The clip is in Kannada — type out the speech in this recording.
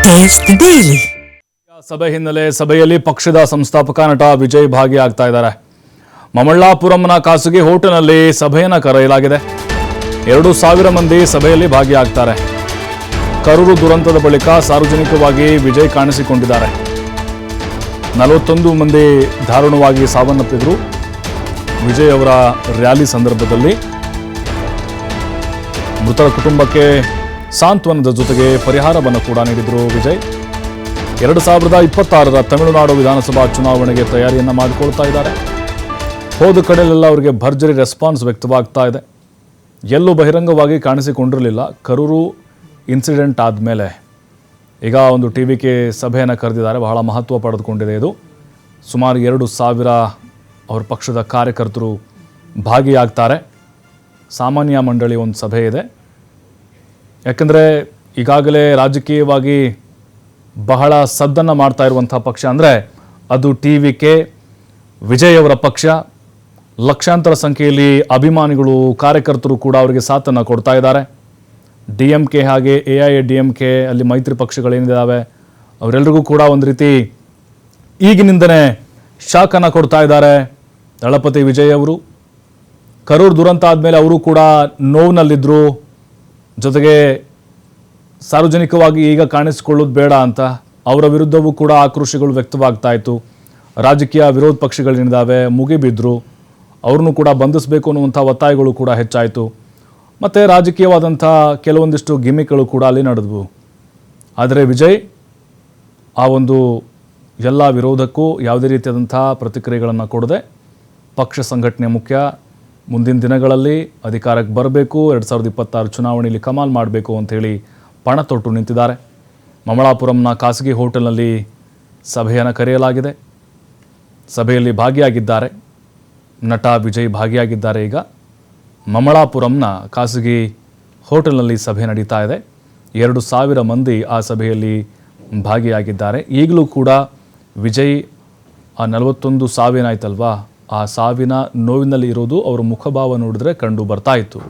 Taste the Daily. ಸಭೆ ಹಿನ್ನೆಲೆ ಸಭೆಯಲ್ಲಿ ಪಕ್ಷದ ಸಂಸ್ಥಾಪಕ ನಟ ವಿಜಯ್ ಭಾಗಿಯಾಗ್ತಾ ಇದ್ದಾರೆ. ಮಮಳ್ಳಾಪುರಂನ ಖಾಸಗಿ ಹೋಟೆಲ್ನಲ್ಲಿ ಸಭೆಯನ್ನು ಕರೆಯಲಾಗಿದೆ. 2,000 ಮಂದಿ ಸಭೆಯಲ್ಲಿ ಭಾಗಿಯಾಗ್ತಾರೆ. ಕರೂರು ದುರಂತದ ಬಳಿಕ ಸಾರ್ವಜನಿಕವಾಗಿ ವಿಜಯ್ ಕಾಣಿಸಿಕೊಂಡಿದ್ದಾರೆ. 41 ಮಂದಿ ದಾರುಣವಾಗಿ ಸಾವನ್ನಪ್ಪಿದ್ರು. ವಿಜಯ್ ಅವರ ರ್ಯಾಲಿ ಸಂದರ್ಭದಲ್ಲಿ ಮೃತರ ಕುಟುಂಬಕ್ಕೆ ಸಾಂತ್ವನದ ಜೊತೆಗೆ ಪರಿಹಾರವನ್ನು ಕೂಡ ನೀಡಿದರು ವಿಜಯ್. 2026ರ ತಮಿಳುನಾಡು ವಿಧಾನಸಭಾ ಚುನಾವಣೆಗೆ ತಯಾರಿಯನ್ನು ಮಾಡಿಕೊಳ್ತಾ ಇದ್ದಾರೆ. ಹೋದ ಕಡೆಯಲ್ಲೆಲ್ಲ ಅವರಿಗೆ ಭರ್ಜರಿ ರೆಸ್ಪಾನ್ಸ್ ವ್ಯಕ್ತವಾಗ್ತಾ ಇದೆ. ಎಲ್ಲೂ ಬಹಿರಂಗವಾಗಿ ಕಾಣಿಸಿಕೊಂಡಿರಲಿಲ್ಲ. ಕರೂರು ಇನ್ಸಿಡೆಂಟ್ ಆದಮೇಲೆ ಈಗ ಒಂದು TVK ಸಭೆಯನ್ನು ಕರೆದಿದ್ದಾರೆ. ಬಹಳ ಮಹತ್ವ ಪಡೆದುಕೊಂಡಿದೆ ಇದು. ಸುಮಾರು 2,000 ಅವ್ರ ಪಕ್ಷದ ಕಾರ್ಯಕರ್ತರು ಭಾಗಿಯಾಗ್ತಾರೆ. ಸಾಮಾನ್ಯ ಮಂಡಳಿ ಒಂದು ಸಭೆ ಇದೆ. ಯಾಕಂದರೆ ಈಗಾಗಲೇ ರಾಜಕೀಯವಾಗಿ ಬಹಳ ಸದ್ದನ್ನು ಮಾಡ್ತಾ ಇರುವಂಥ ಪಕ್ಷ ಅಂದರೆ ಅದು TVK, ವಿಜಯ್ ಅವರ ಪಕ್ಷ. ಲಕ್ಷಾಂತರ ಸಂಖ್ಯೆಯಲ್ಲಿ ಅಭಿಮಾನಿಗಳು, ಕಾರ್ಯಕರ್ತರು ಕೂಡ ಅವರಿಗೆ ಸಾಥನ್ನು ಕೊಡ್ತಾ ಇದ್ದಾರೆ. DMK ಹಾಗೆ AIADMK ಅಲ್ಲಿ ಮೈತ್ರಿ ಪಕ್ಷಗಳೇನಿದ್ದಾವೆ ಅವರೆಲ್ಲರಿಗೂ ಕೂಡ ಒಂದು ರೀತಿ ಈಗಿನಿಂದನೇ ಶಾಕನ್ನು ಕೊಡ್ತಾ ಇದ್ದಾರೆ. ದಳಪತಿ ವಿಜಯ್ ಅವರು ಕರೂರು ದುರಂತ ಆದಮೇಲೆ ಅವರು ಕೂಡ ನೋವಿನಲ್ಲಿದ್ದರು. ಜೊತೆಗೆ ಸಾರ್ವಜನಿಕವಾಗಿ ಈಗ ಕಾಣಿಸಿಕೊಳ್ಳೋದು ಬೇಡ ಅಂತ ಅವರ ವಿರುದ್ಧವೂ ಕೂಡ ಆಕ್ರೋಶಗಳು ವ್ಯಕ್ತವಾಗ್ತಾ ಇತ್ತು. ರಾಜಕೀಯ ವಿರೋಧ ಪಕ್ಷಗಳೇನಿದ್ದಾವೆ ಮುಗಿಬಿದ್ರು. ಅವ್ರನ್ನೂ ಕೂಡ ಬಂಧಿಸಬೇಕು ಅನ್ನುವಂಥ ಒತ್ತಾಯಗಳು ಕೂಡ ಹೆಚ್ಚಾಯಿತು. ಮತ್ತು ರಾಜಕೀಯವಾದಂಥ ಕೆಲವೊಂದಿಷ್ಟು ಗಿಮಿಕ್ಗಳು ಕೂಡ ಅಲ್ಲಿ ನಡೆದವು. ಆದರೆ ವಿಜಯ್ ಆ ಒಂದು ಎಲ್ಲ ವಿರೋಧಕ್ಕೂ ಯಾವುದೇ ರೀತಿಯಾದಂಥ ಪ್ರತಿಕ್ರಿಯೆಗಳನ್ನು ಕೊಡದೆ ಪಕ್ಷ ಸಂಘಟನೆ ಮುಖ್ಯ, ಮುಂದಿನ ದಿನಗಳಲ್ಲಿ ಅಧಿಕಾರಕ್ಕೆ ಬರಬೇಕು, 2026 ಚುನಾವಣೆಯಲ್ಲಿ ಕಮಾಲ್ ಮಾಡಬೇಕು ಅಂಥೇಳಿ ಪಣ ತೊಟ್ಟು ನಿಂತಿದ್ದಾರೆ. ಮಮಳಾಪುರಂನ ಖಾಸಗಿ ಹೋಟೆಲ್ನಲ್ಲಿ ಸಭೆಯನ್ನು ಕರೆಯಲಾಗಿದೆ. ಸಭೆಯಲ್ಲಿ ಭಾಗಿಯಾಗಿದ್ದಾರೆ ನಟ ವಿಜಯ್ ಭಾಗಿಯಾಗಿದ್ದಾರೆ. ಈಗ ಮಮಳಾಪುರಂನ ಖಾಸಗಿ ಹೋಟೆಲ್ನಲ್ಲಿ ಸಭೆ ನಡೀತಾ ಇದೆ. 2,000 ಮಂದಿ ಆ ಸಭೆಯಲ್ಲಿ ಭಾಗಿಯಾಗಿದ್ದಾರೆ. ಈಗಲೂ ಕೂಡ ವಿಜಯ್ ಆ 41 ಸಾವಿನಾಯ್ತಲ್ವಾ, ಆ ಸಾವಿನ ನೋವಿನಲ್ಲಿ ಇರೋದು ಅವರ ಮುಖಭಾವ ನೋಡಿದ್ರೆ ಕಂಡು ಬರ್ತಾ ಇತ್ತು.